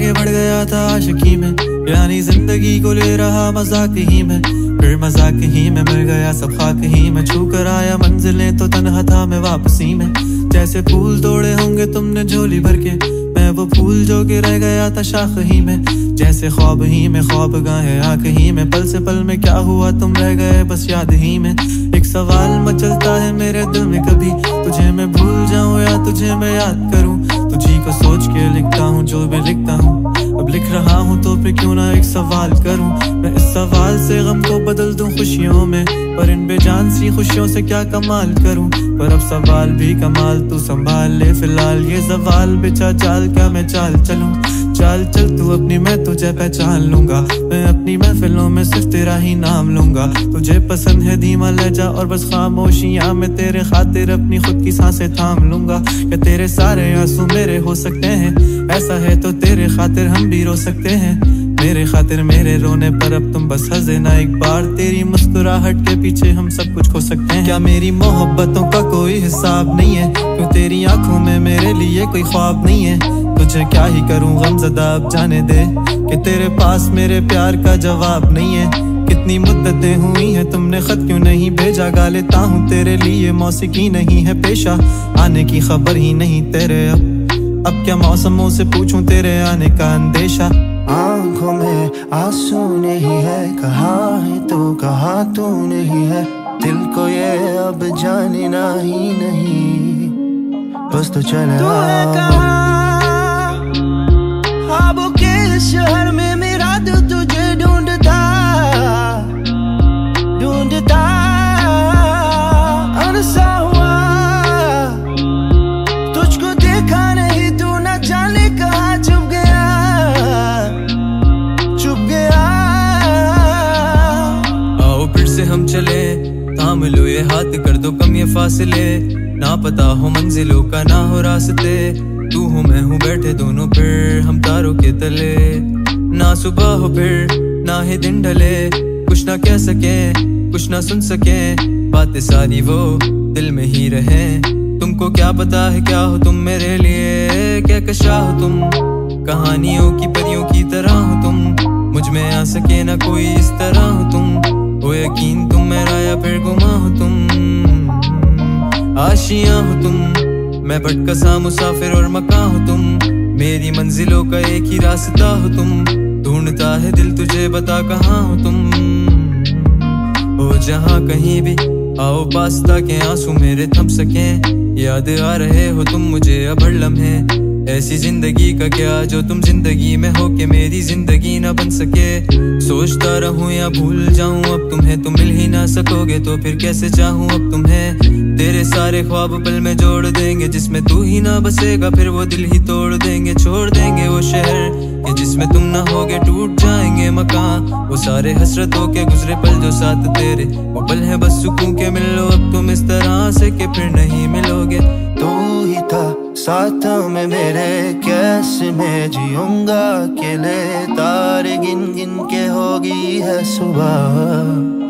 आगे बढ़ गया था आशिकी में, यानी जिंदगी को ले रहा मजाक ही में। फिर मजाक ही में मिल गया सब खाक ही में, छू कर आया मंजिलें तो तन्हा था मैं वापसी में। जैसे फूल तोड़े होंगे तुमने झोली भर के, मैं वो फूल जो के रह गया था शाख ही में। जैसे ख्वाब ही में ख्वाब गाहे आँख ही में, पल से पल में क्या हुआ तुम रह गए बस याद ही में। एक सवाल मचलता है मेरे दिल में, कभी तुझे मैं भूल जाऊं या तुझे मैं याद करूं। तुझी को सोच के लिखता हूँ जो भी लिखता हूँ, अब लिख रहा हूँ तो फिर क्यों ना एक सवाल करूं। मैं इस सवाल से गम को बदल दूं खुशियों में, पर इन बेजान सी खुशियों से क्या कमाल करूं। पर अब सवाल भी कमाल तू संभाल ले फिलहाल, ये सवाल बेचा चाल क्या मैं चाल चलूं। चाल चल तू अपनी मैं तुझे पहचान लूंगा, मैं अपनी महफिलों में सिर्फ तेरा ही नाम लूंगा। तुझे पसंद है धीमा लहजा और बस खामोशियां, मैं तेरे खातिर अपनी खुद की सांसें थाम लूंगा। क्या तेरे सारे आंसू मेरे हो सकते हैं, ऐसा है तो तेरे खातिर हम भी रो सकते हैं। मेरे खातिर मेरे रोने पर अब तुम बस हंसे ना एक बार, तेरी मुस्कुराहट के पीछे हम सब कुछ खो सकते हैं। क्या मेरी मोहब्बतों का कोई हिसाब नहीं है, क्यों तेरी आंखों में मेरे लिए कोई ख्वाब नहीं है। तुझे क्या ही करूं गमज़दा अब जाने दे, कि तेरे पास मेरे प्यार का जवाब नहीं है। कितनी मुद्दतें हुई हैं तुमने खत क्यों नहीं भेजा, गा लेता हूँ तेरे लिए मौसीकी नहीं है पेशा। आने की खबर ही नहीं तेरे अब क्या मौसमों से पूछूं तेरे आने का अंदेशा। आंखों में आंसू नहीं है, कहा है तो कहा तू नहीं है। दिल को ये अब जानना ही नहीं, बस तो चले ख्वाबों के शहर में मेरा दिल तुझे ढूंढता ढूंढता अनसा हुआ। तुझको देखा नहीं तू न जाने कहाँ छुप गया छुप गया। आओ फिर से हम चले, थाम लो ये हाथ कर दो कम ये फासले। ना पता हो मंजिलों का ना हो रास्ते, तू हूँ मैं हूँ बैठे दोनों फिर हम तारों के तले। ना सुबह हो फिर ना ही दिन ढले, कुछ ना कह सके कुछ ना सुन सके, बातें सारी वो दिल में ही रहे। तुमको क्या पता है क्या हो तुम मेरे लिए, क्या कशा हो तुम कहानियों की परियों की तरह हो तुम। मुझ में आ सके ना कोई इस तरह हो तुम, वो यकीन तुम मेरा या फिर गुमा हो तुम। आशियां हो तुम, मैं भटका सा मुसाफिर और मकां हो तुम। मेरी मंजिलों का एक ही रास्ता हो तुम, ढूंढता है दिल तुझे बता कहाँ हो तुम। हो जहाँ कहीं भी आओ पास ताकि आंसू मेरे थम सके। याद आ रहे हो तुम मुझे अब हर लम्हे, ऐसी जिंदगी का क्या जो तुम जिंदगी में हो के मेरी जिंदगी ना बन सके। सोचता रहूं या भूल जाऊं अब तुम्हें, तुम मिल ही ना सकोगे तो फिर कैसे चाहूं अब तुम्हें। तेरे सारे ख्वाब पल में जोड़ देंगे, जिसमें तू ही ना बसेगा फिर वो दिल ही तोड़ देंगे। छोड़ देंगे वो शहर कि जिसमें तुम ना होगे, टूट जाएंगे मकान वो सारे हसरतों के गुजरे पल जो साथ तेरे। वो पल है बस सुकून के मिल लो अब तुम इस तरह से कि फिर नहीं मिलोगे। तू ही था साथ में मेरे, कैसे मैं जीऊंगा अकेले। तारे गिन गिन के होगी है सुबह।